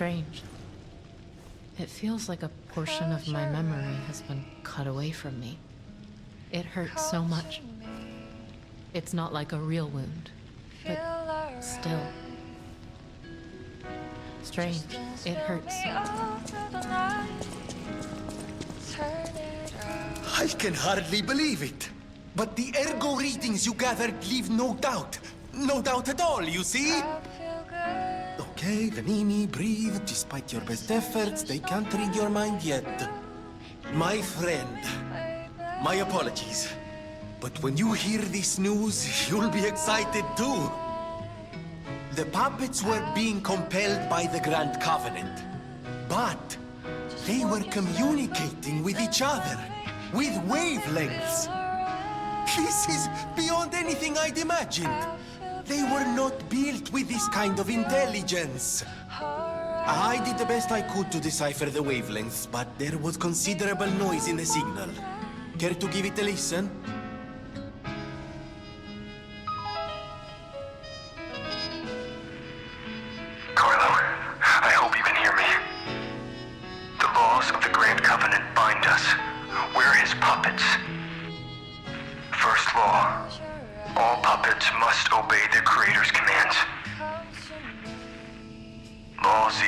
Strange. It feels like a portion of my memory has been cut away from me. It hurts so much. It's not like a real wound, but still. Strange. It hurts. I can hardly believe it. But the ergo readings you gathered leave no doubt. No doubt at all, you see? Okay, Venigni, breathe. Despite your best efforts, they can't read your mind yet. My friend, my apologies. But when you hear this news, you'll be excited too. The puppets were being compelled by the Grand Covenant. But they were communicating with each other, with wavelengths. This is beyond anything I'd imagined. They were not built with this kind of intelligence. I did the best I could to decipher the wavelengths, but there was considerable noise in the signal. Care to give it a listen? Carlo, I hope you can hear me. The laws of the Grand Covenant bind us. We're his puppets. First law, all puppets must obey their creator's commands. Law 0,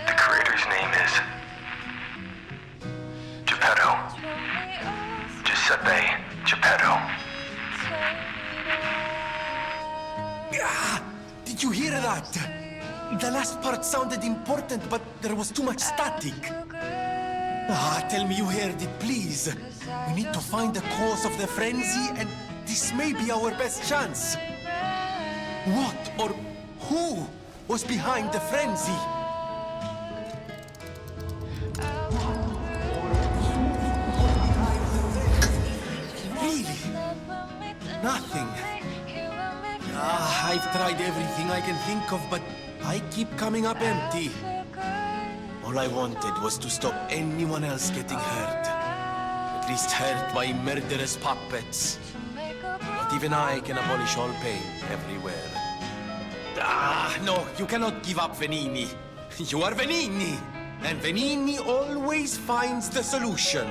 the creator's name is Geppetto. Giuseppe Geppetto. Ah, did you hear that? The last part sounded important, but there was too much static. Tell me you heard it, please. We need to find the cause of the frenzy, and this may be our best chance. What or who was behind the frenzy? Really? Nothing. I've tried everything I can think of, but I keep coming up empty. All I wanted was to stop anyone else getting hurt. At least hurt by murderous puppets. But even I can abolish all pain everywhere. No, you cannot give up, Venigni. You are Venigni, and Venigni always finds the solution.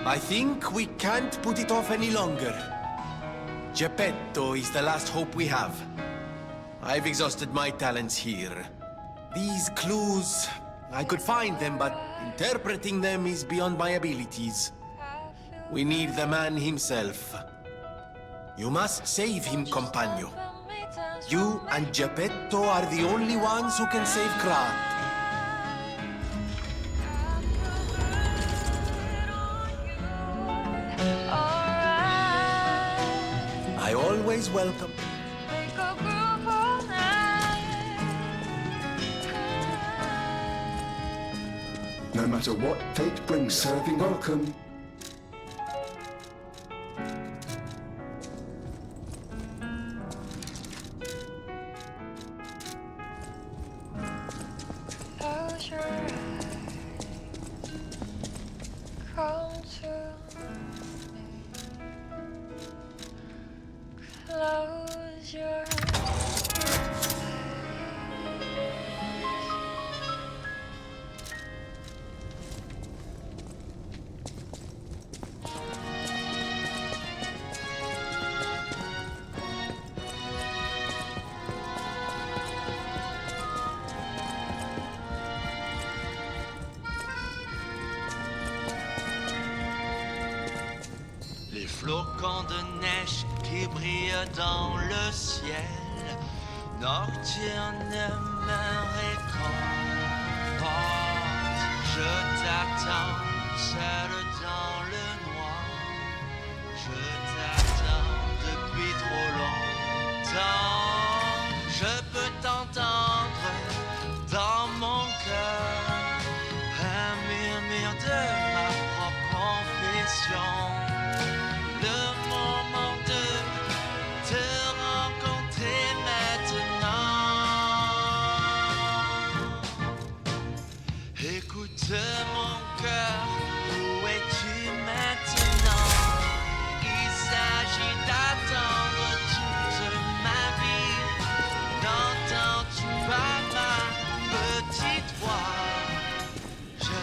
I think we can't put it off any longer. Geppetto is the last hope we have. I've exhausted my talents here. These clues, I could find them, but interpreting them is beyond my abilities. We need the man himself. You must save him, compagno. You and Geppetto are the only ones who can save Krat. I always welcome. No matter what fate brings, serving welcome. Close your eyes. Come to me. Close your eyes. Les flocons de neige qui brillent dans le ciel nocturne me réconforte. Je t'attends seul dans le noir. Je t'attends depuis trop longtemps. Je peux t'entendre dans mon cœur, un murmure de ma propre confession. Le moment de te rencontrer maintenant. Écoute mon cœur, où es-tu maintenant? Il s'agit d'attendre toute ma vie. N'entends-tu pas ma fois. Je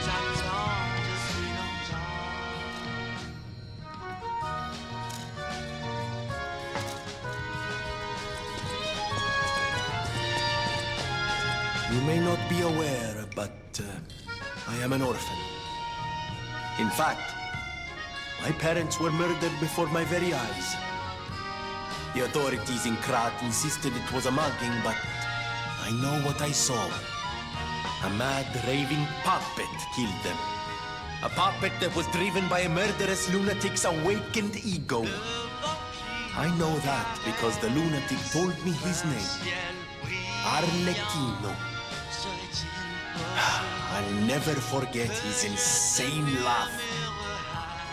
t'attends depuis longtemps. You may not be aware, but I am an orphan. In fact, my parents were murdered before my very eyes. The authorities in Krat insisted it was a mugging, but I know what I saw. A mad, raving puppet killed them. A puppet that was driven by a murderous lunatic's awakened ego. I know that because the lunatic told me his name. Arlecchino. I'll never forget his insane laugh.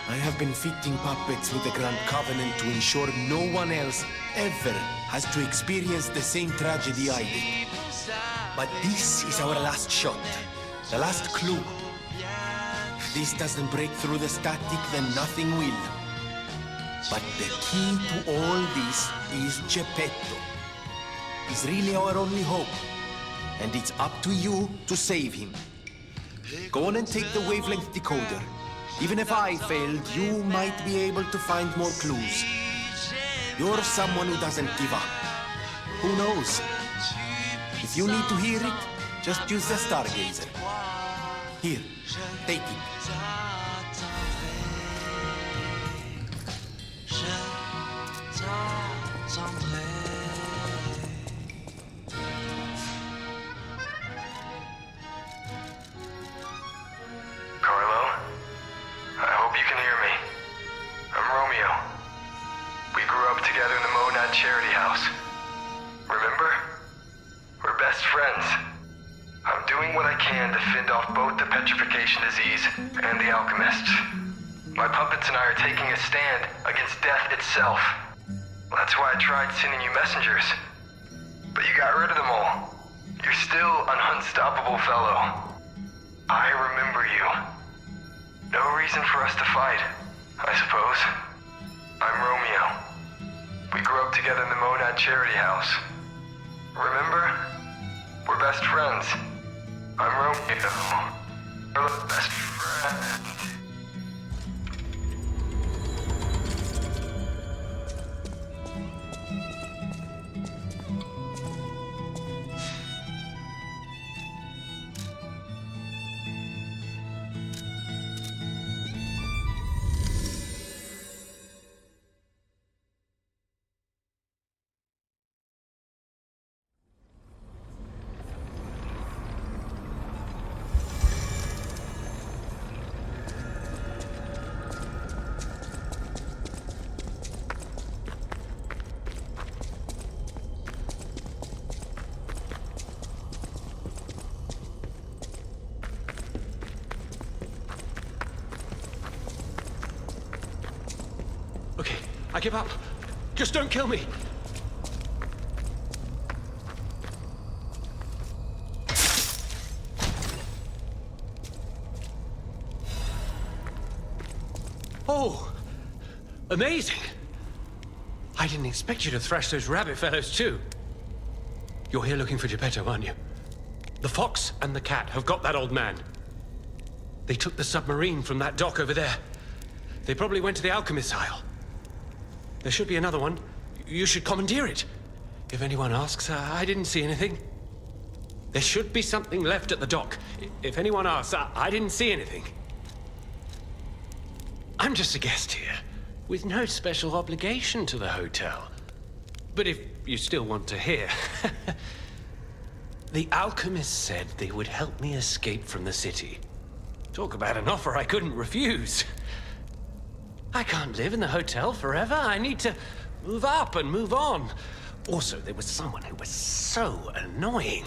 I have been fitting puppets with the Grand Covenant to ensure no one else ever has to experience the same tragedy I did. But this is our last shot, the last clue. If this doesn't break through the static, then nothing will. But the key to all this is Geppetto. He's really our only hope. And it's up to you to save him. Go on and take the wavelength decoder. Even if I failed, you might be able to find more clues. You're someone who doesn't give up. Who knows? If you need to hear it, just use the stargazer. Here, take it. Carlo, I hope you can hear me. I'm Romeo. We grew up together in the Monad Charity House. Remember? We're best friends. I'm doing what I can to fend off both the petrification disease and the alchemists. My puppets and I are taking a stand against death itself. That's why I tried sending you messengers. But you got rid of them all. You're still an unstoppable fellow. I remember you. No reason for us to fight, I suppose. I'm Romeo. We grew up together in the Monad Charity House. Remember? We're best friends. I'm Romeo. We're best friends. Okay, I give up. Just don't kill me. Oh, amazing. I didn't expect you to thrash those rabbit fellows too. You're here looking for Geppetto, aren't you? The fox and the cat have got that old man. They took the submarine from that dock over there. They probably went to the alchemist's aisle. There should be another one. You should commandeer it. If anyone asks, I didn't see anything. There should be something left at the dock. If anyone asks, I didn't see anything. I'm just a guest here, with no special obligation to the hotel. But if you still want to hear... The alchemist said they would help me escape from the city. Talk about an offer I couldn't refuse. I can't live in the hotel forever. I need to move up and move on. Also, there was someone who was so annoying.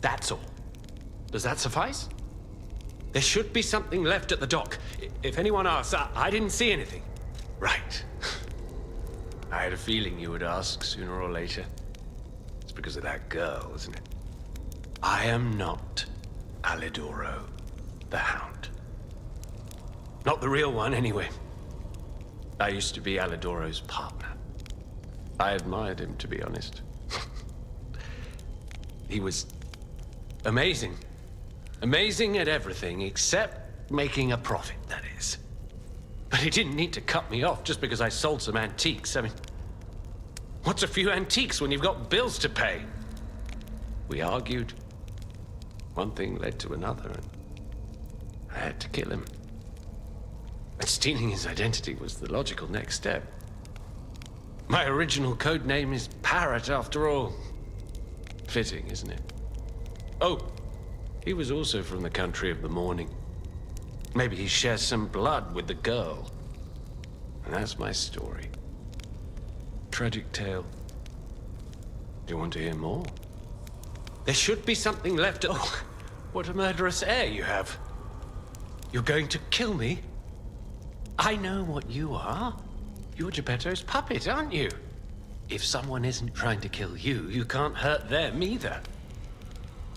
That's all. Does that suffice? There should be something left at the dock. If anyone asks, I didn't see anything. Right. I had a feeling you would ask sooner or later. It's because of that girl, isn't it? I am not Alidoro, the Hound. Not the real one, anyway. I used to be Alidoro's partner. I admired him, to be honest. He was Amazing. Amazing at everything except making a profit, that is. But he didn't need to cut me off just because I sold some antiques. I mean, what's a few antiques when you've got bills to pay? We argued. One thing led to another, and I had to kill him. But stealing his identity was the logical next step. My original code name is Parrot, after all. Fitting, isn't it? Oh, he was also from the country of the morning. Maybe he shares some blood with the girl. And that's my story. Tragic tale. Do you want to hear more? There should be something left. Oh, what a murderous air you have. You're going to kill me? I know what you are. You're Geppetto's puppet, aren't you? If someone isn't trying to kill you, you can't hurt them either.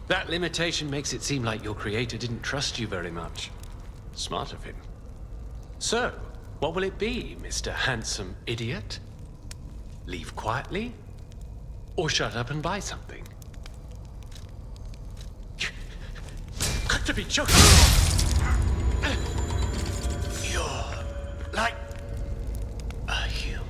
That limitation makes it seem like your creator didn't trust you very much. Smart of him. So, what will it be, Mr. Handsome Idiot? Leave quietly? Or shut up and buy something? Got to be joking! You're like a human.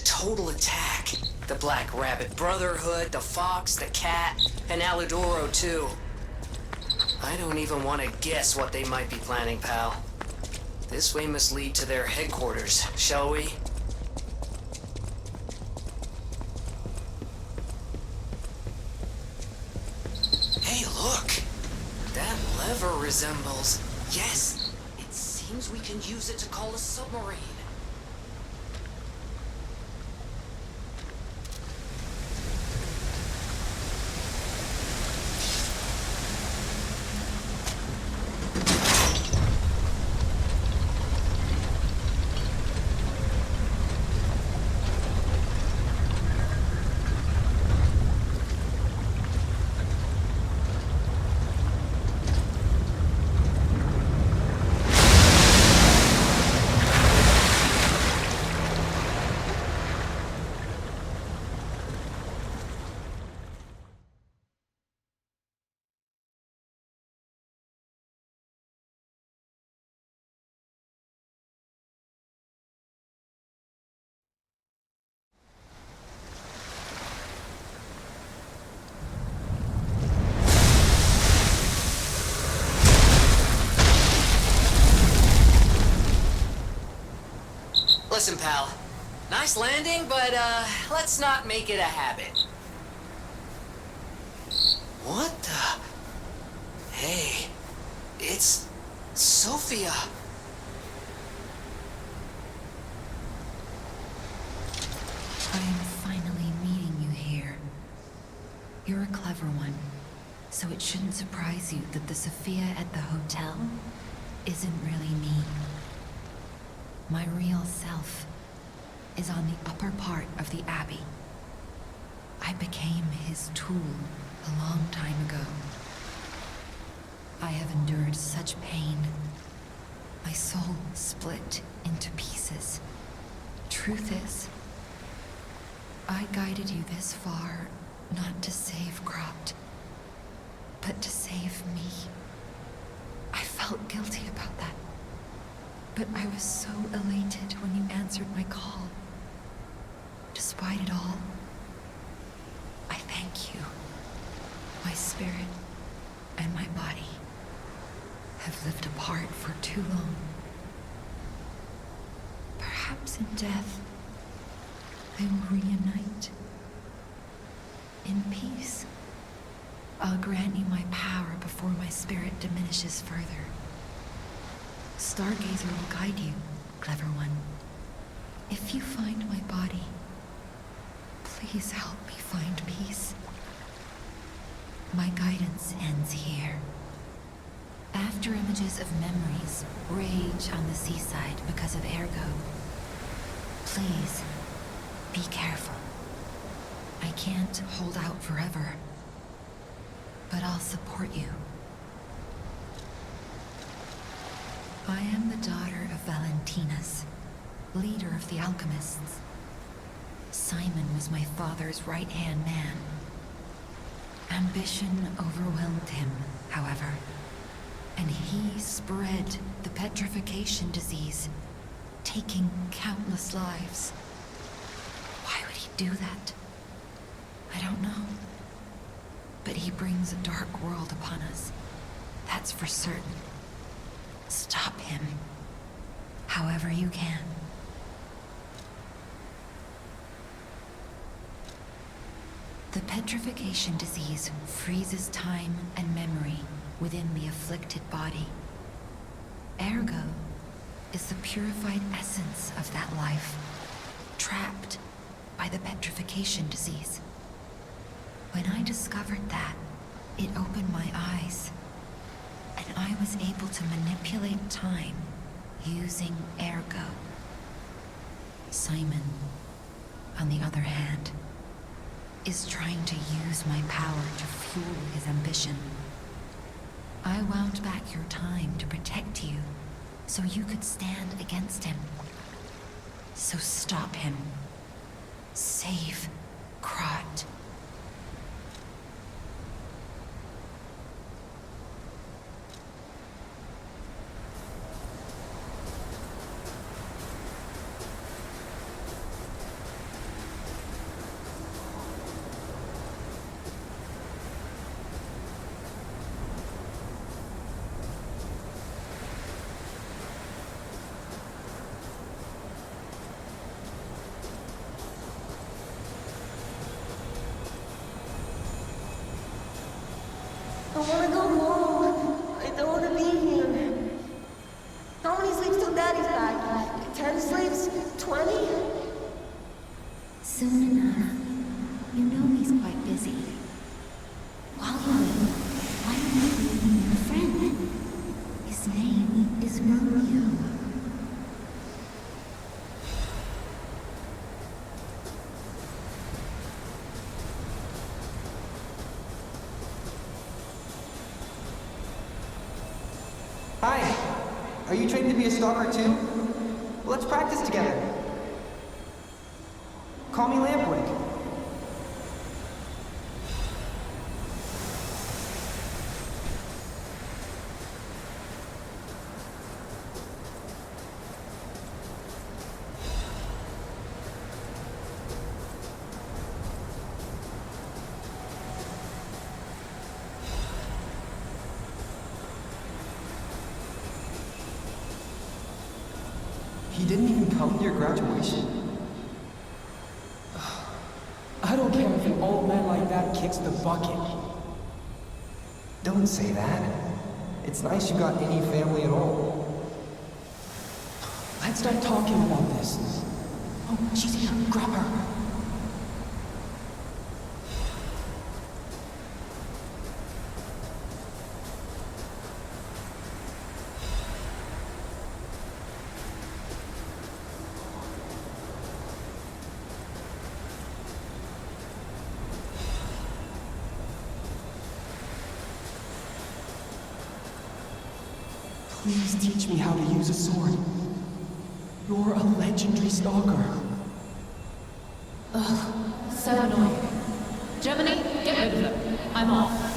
Total attack. The Black Rabbit Brotherhood, the Fox, the Cat, and Alidoro too. I don't even want to guess what they might be planning, pal. This way must lead to their headquarters, shall we? Hey, look! That lever resembles... Yes! It seems we can use it to call a submarine. Listen, pal. Nice landing, but, let's not make it a habit. What the... Hey, it's... Sophia. I am finally meeting you here. You're a clever one, so it shouldn't surprise you that the Sophia at the hotel isn't really me. My real self is on the upper part of the Abbey. I became his tool a long time ago. I have endured such pain. My soul split into pieces. Truth is, I guided you this far not to save Krat, but to save me. I felt guilty about that. But I was so elated when you answered my call. Despite it all, I thank you. My spirit and my body have lived apart for too long. Perhaps in death, they will reunite. In peace, I'll grant you my power before my spirit diminishes further. Stargazer will guide you, clever one. If you find my body, please help me find peace. My guidance ends here. After images of memories rage on the seaside because of Ergo, Please, be careful. I can't hold out forever, but I'll support you. I am the daughter of Valentinus, leader of the alchemists. Simon was my father's right-hand man. Ambition overwhelmed him, however, and he spread the petrification disease, taking countless lives. Why would he do that? I don't know. But he brings a dark world upon us. That's for certain. Stop him, however you can. The petrification disease freezes time and memory within the afflicted body. Ergo is the purified essence of that life, trapped by the petrification disease. When I discovered that, it opened my eyes, and I was able to manipulate time using Ergo. Simon, on the other hand, is trying to use my power to fuel his ambition. I wound back your time to protect you, so you could stand against him. So stop him. Save Krat. I wanna go home. I don't wanna be here. How many sleeps till Daddy's back? 10 sleeps? 20? Soon enough. You know he's quite busy. While you wait, why don't you meet your friend? His name is Romeo. Hi. Are you trained to be a stalker too? Well, let's practice together. Call me Lampwick. He didn't even come to your graduation? I don't care if an old man like that kicks the bucket. Don't say that. It's nice you got any family at all. Let's start talking about this. Oh, she's here. Grab her. Please teach me how to use a sword. You're a legendary stalker. Ugh, so annoying. Germany, get rid of them. I'm off.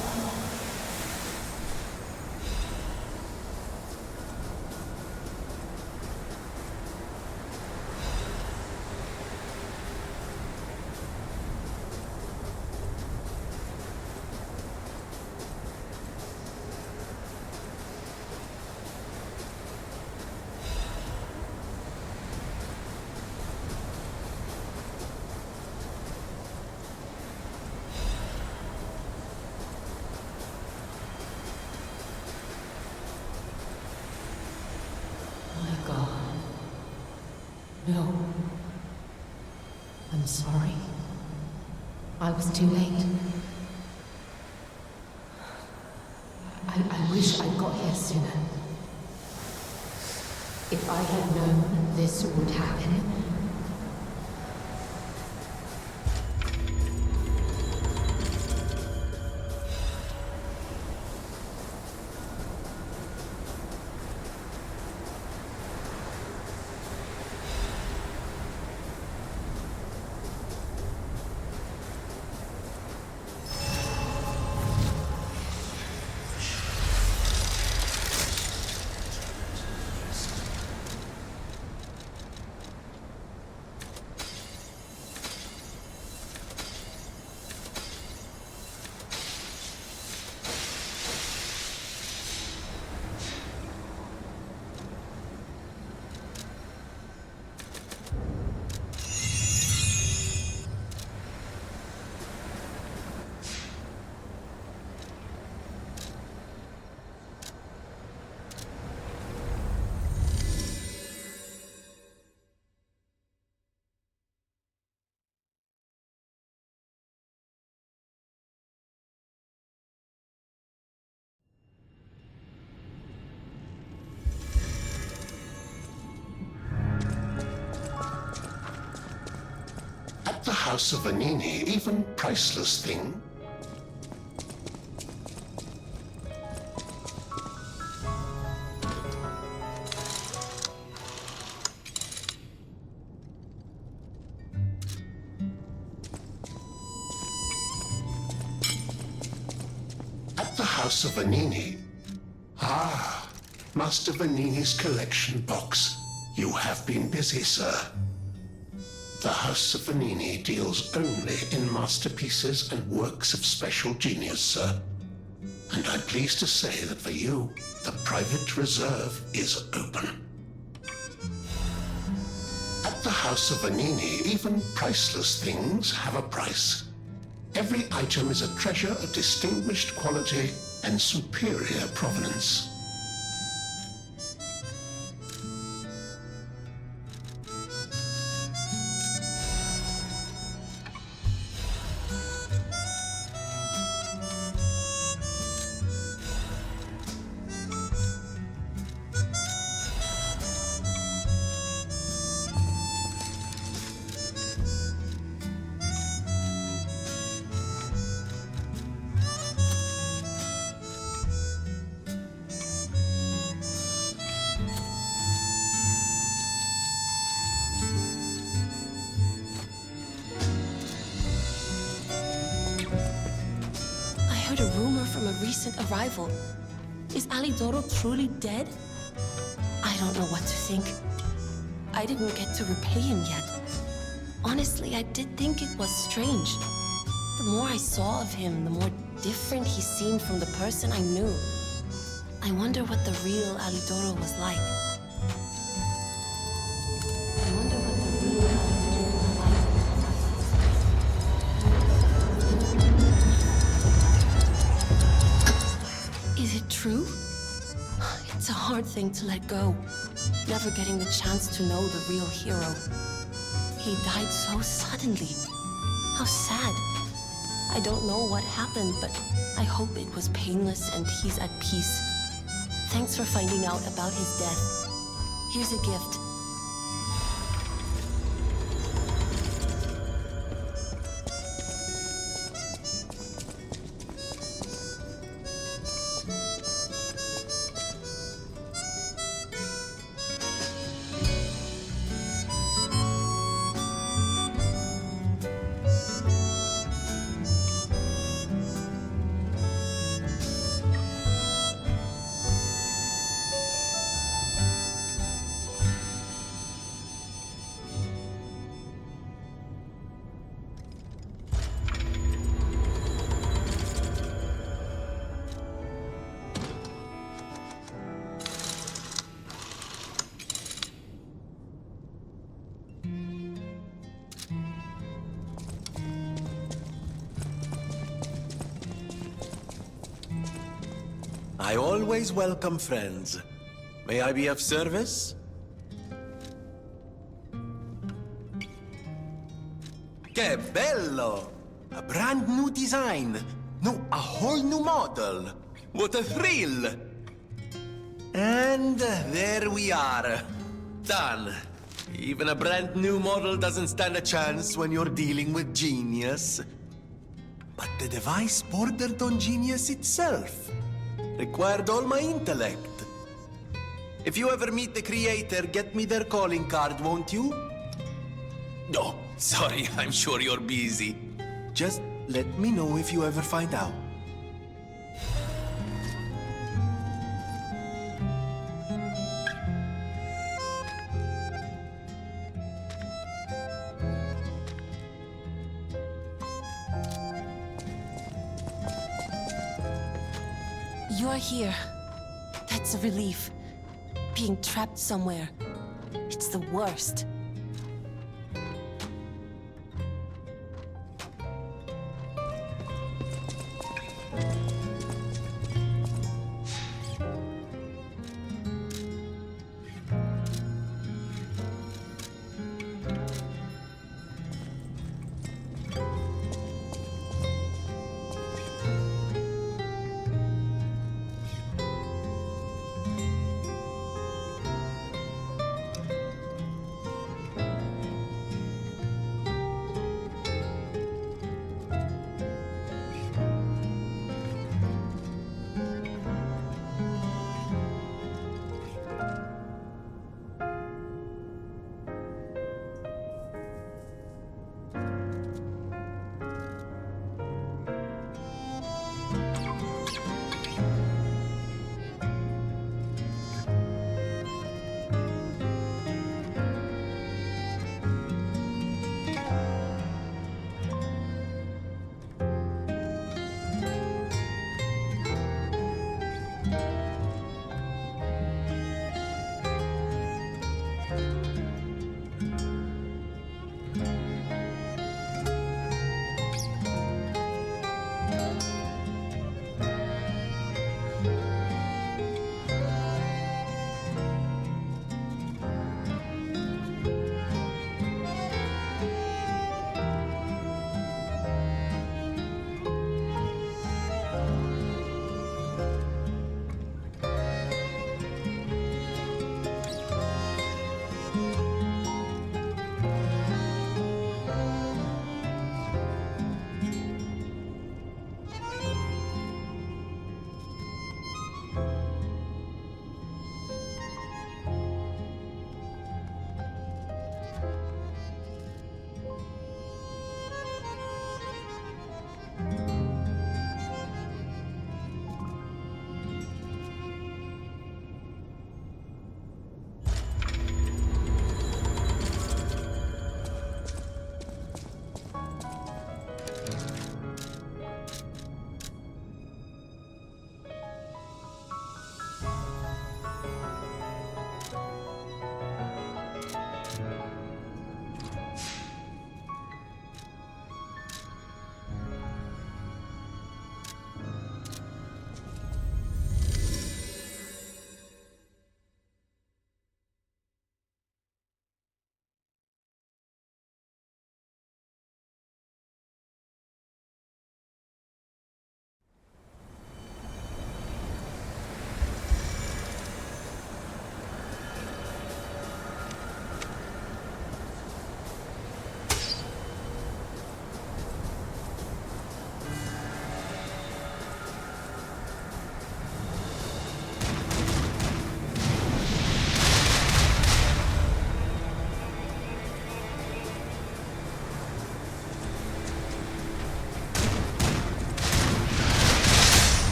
No. I'm sorry. I was too late. I wish I'd got here sooner. If I had known this would happen, At the House of Venigni, even priceless thing. At the House of Venigni. Ah, Master Venigni's collection box. You have been busy, sir. The House of Venigni deals only in masterpieces and works of special genius, sir. And I'm pleased to say that for you, the private reserve is open. At the House of Venigni, even priceless things have a price. Every item is a treasure of distinguished quality and superior provenance. A rumor from a recent arrival. Is Alidoro truly dead? I don't know what to think. I didn't get to repay him yet. Honestly, I did think it was strange. The more I saw of him, the more different he seemed from the person I knew. I wonder what the real Alidoro was like. True? It's a hard thing to let go. Never getting the chance to know the real hero. He died so suddenly. How sad. I don't know what happened, but I hope it was painless and he's at peace. Thanks for finding out about his death. Here's a gift. I always welcome friends. May I be of service? Che bello! A brand new design. No, a whole new model. What a thrill! And there we are. Done. Even a brand new model doesn't stand a chance when you're dealing with genius. But the device bordered on genius itself. Required all my intellect. If you ever meet the creator, get me their calling card, won't you? No, sorry, I'm sure you're busy. Just let me know if you ever find out. You are here. That's a relief. Being trapped somewhere. It's the worst.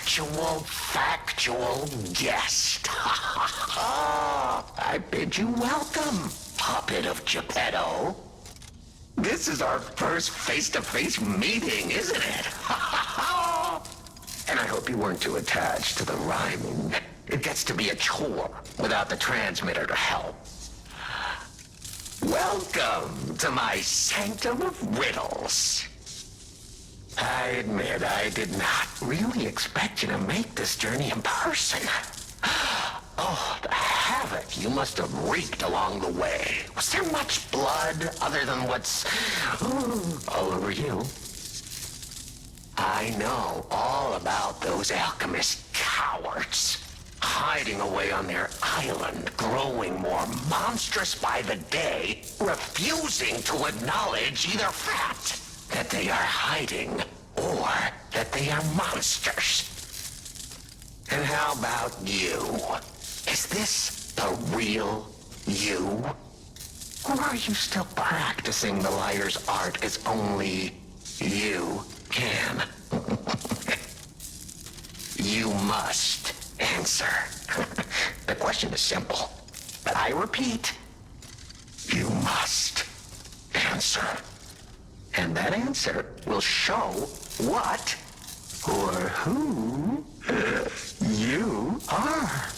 actual, factual guest. I bid you welcome, puppet of Geppetto. This is our first face-to-face meeting, isn't it? And I hope you weren't too attached to the rhyming. It gets to be a chore without the transmitter to help. Welcome to my sanctum of riddles. I admit I did not really expect you to make this journey in person. Oh, the havoc you must have wreaked along the way. Was there much blood other than what's all over you? I know all about those alchemist cowards. Hiding away on their island, growing more monstrous by the day, refusing to acknowledge either fact that they are hiding or that they are monsters. And how about you? Is this the real you? Or are you still practicing the liar's art as only you can? You must answer. The question is simple, but I repeat, you must answer. And that answer will show what or who you are.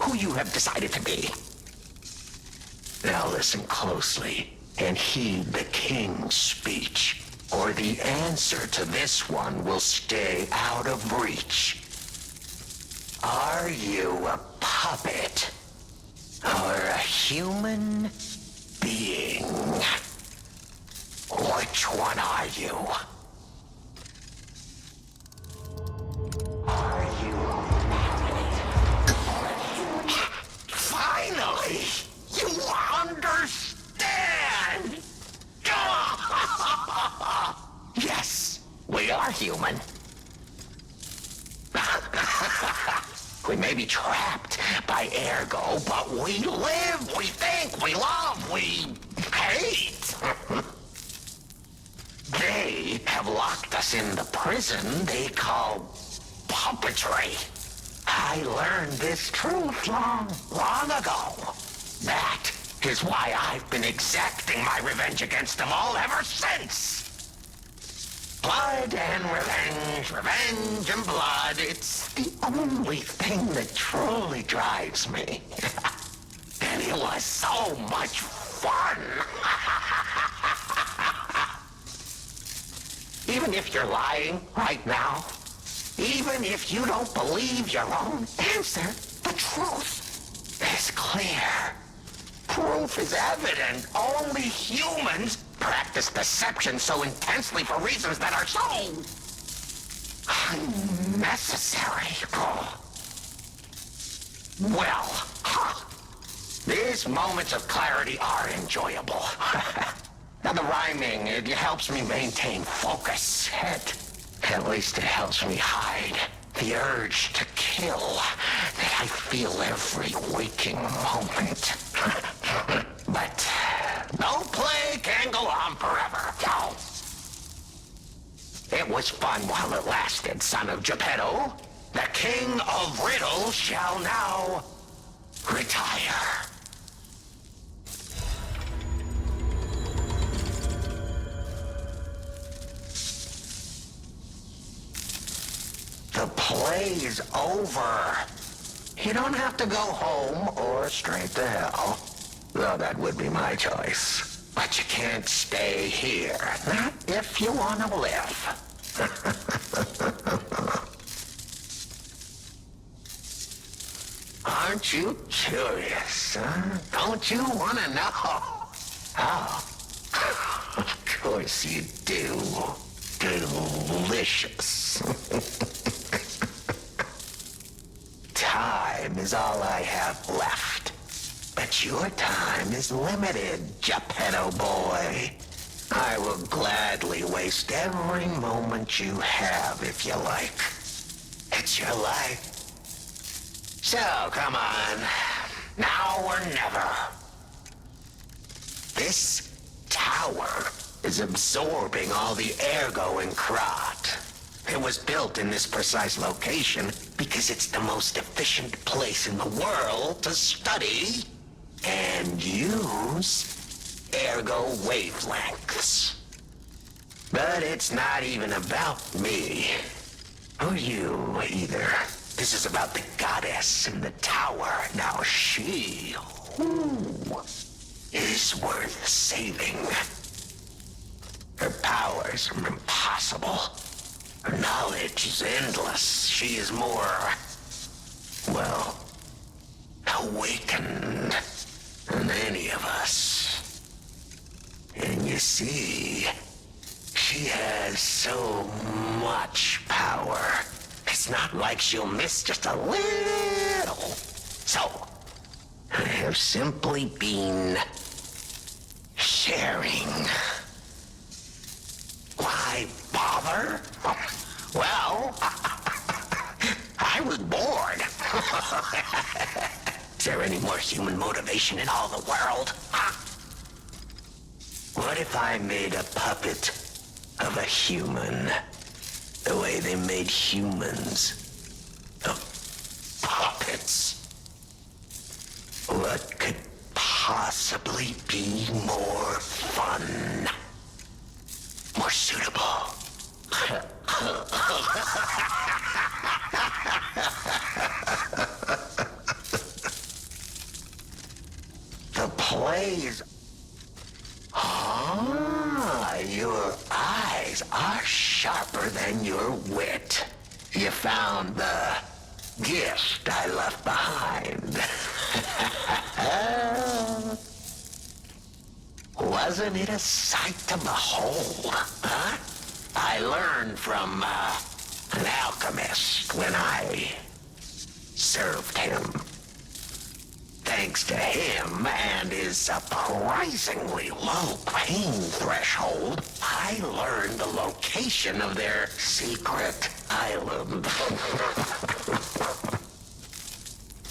Who you have decided to be. Now listen closely and heed the king's speech, or the answer to this one will stay out of reach. Are you a puppet or a human being? Which one are you? Are you finally, you understand! Yes, we are human. We may be trapped by ergo, but we live, we think, we love, we hate. They have locked us in the prison they call puppetry. I learned this truth long ago. That is why I've been exacting my revenge against them all ever since. Blood and revenge, revenge and blood. It's the only thing that truly drives me. And it was so much fun. Even if you're lying right now, even if you don't believe your own answer, the truth is clear. Proof is evident. Only humans practice deception so intensely for reasons that are so unnecessary. Well, these moments of clarity are enjoyable. Now the rhyming, it helps me maintain focus. At least it helps me hide the urge to kill that I feel every waking moment. But no play can go on forever. No. It was fun while it lasted, son of Geppetto. The king of riddles shall now retire. The play is over. You don't have to go home or straight to hell. Though that would be my choice. But you can't stay here. Not if you want to live. Aren't you curious, huh? Don't you want to know? Oh. Of course you do. Delicious. Time is all I have left. But your time is limited, Geppetto boy. I will gladly waste every moment you have if you like. It's your life. So, come on. Now or never. This tower is absorbing all the ergo in Krat. It was built in this precise location because it's the most efficient place in the world to study and use ergo wavelengths. But it's not even about me. Or you, either. This is about the goddess in the tower. Now she, is worth saving. Her powers are impossible. Her knowledge is endless. She is more, well, awakened than any of us. And you see, she has so much power. It's not like she'll miss just a little. So, I have simply been sharing. Why bother? Well, I was bored. Is there any more human motivation in all the world? What if I made a puppet of a human, the way they made humans of puppets? What could possibly be more fun? More suitable? The plays. Ah, your eyes are sharper than your wit. You found the gift I left behind. Wasn't it a sight to behold, huh? I learned from an alchemist when I served him. Thanks to him and his surprisingly low pain threshold, I learned the location of their secret island.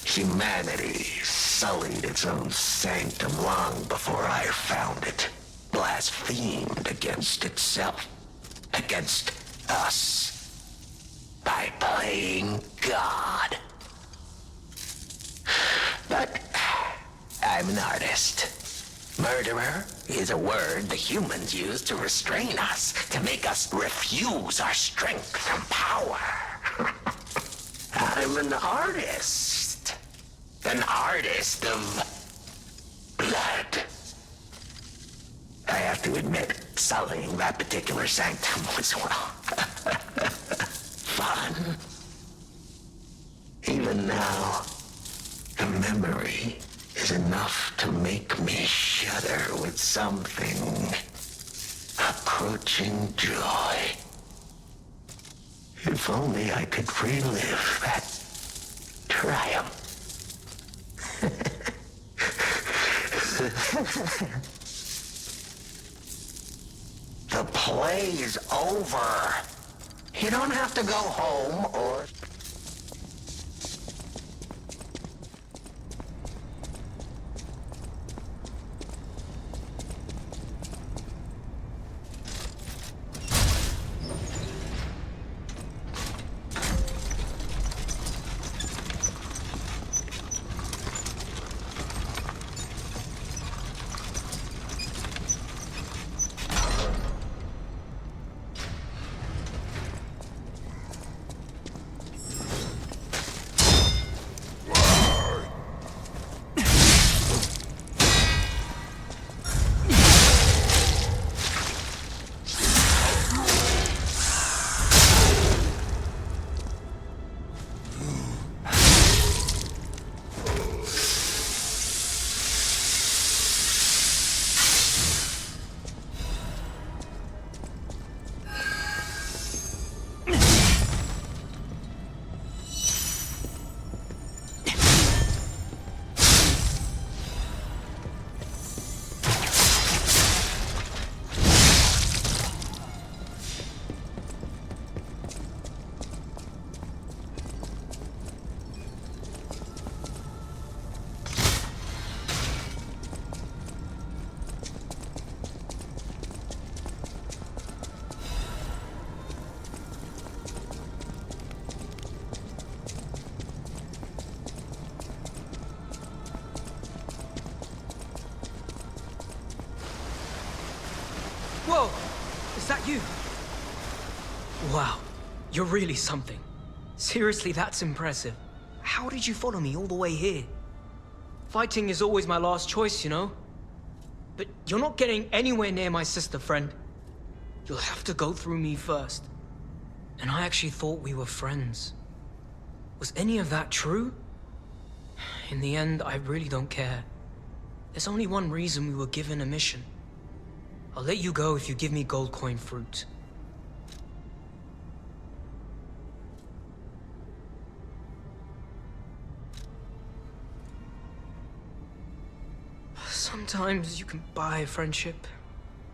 Humanity sullied its own sanctum long before I found it, blasphemed against itself, against us, by playing God. But I'm an artist. Murderer is a word the humans use to restrain us, to make us refuse our strength and power. I'm an artist. An artist of blood. I have to admit, sullying that particular sanctum was, well, fun. Even now, the memory is enough to make me shudder with something approaching joy. If only I could relive that triumph. The play's over. You don't have to go home or... You're really something. Seriously, that's impressive. How did you follow me all the way here? Fighting is always my last choice, you know? But you're not getting anywhere near my sister, friend. You'll have to go through me first. And I actually thought we were friends. Was any of that true? In the end, I really don't care. There's only one reason we were given a mission. I'll let you go if you give me gold coin fruit. Sometimes you can buy a friendship.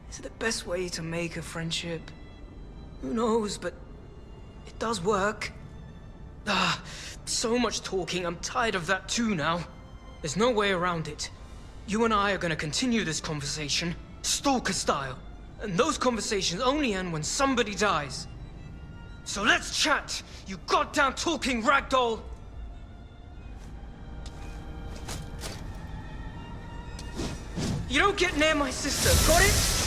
Is it the best way to make a friendship? Who knows, but it does work. So much talking, I'm tired of that too now. There's no way around it. You and I are gonna continue this conversation, stalker style. And those conversations only end when somebody dies. So let's chat, you goddamn talking ragdoll! You don't get near my sister, got it?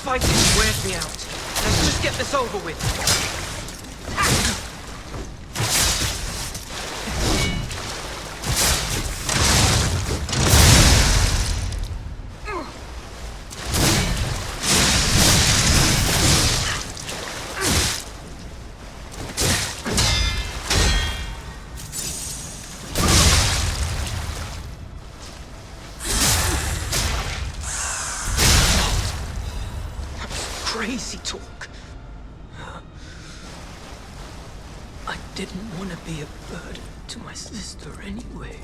Fighting wears me out. Let's just get this over with. Crazy talk. I didn't want to be a burden to my sister anyway.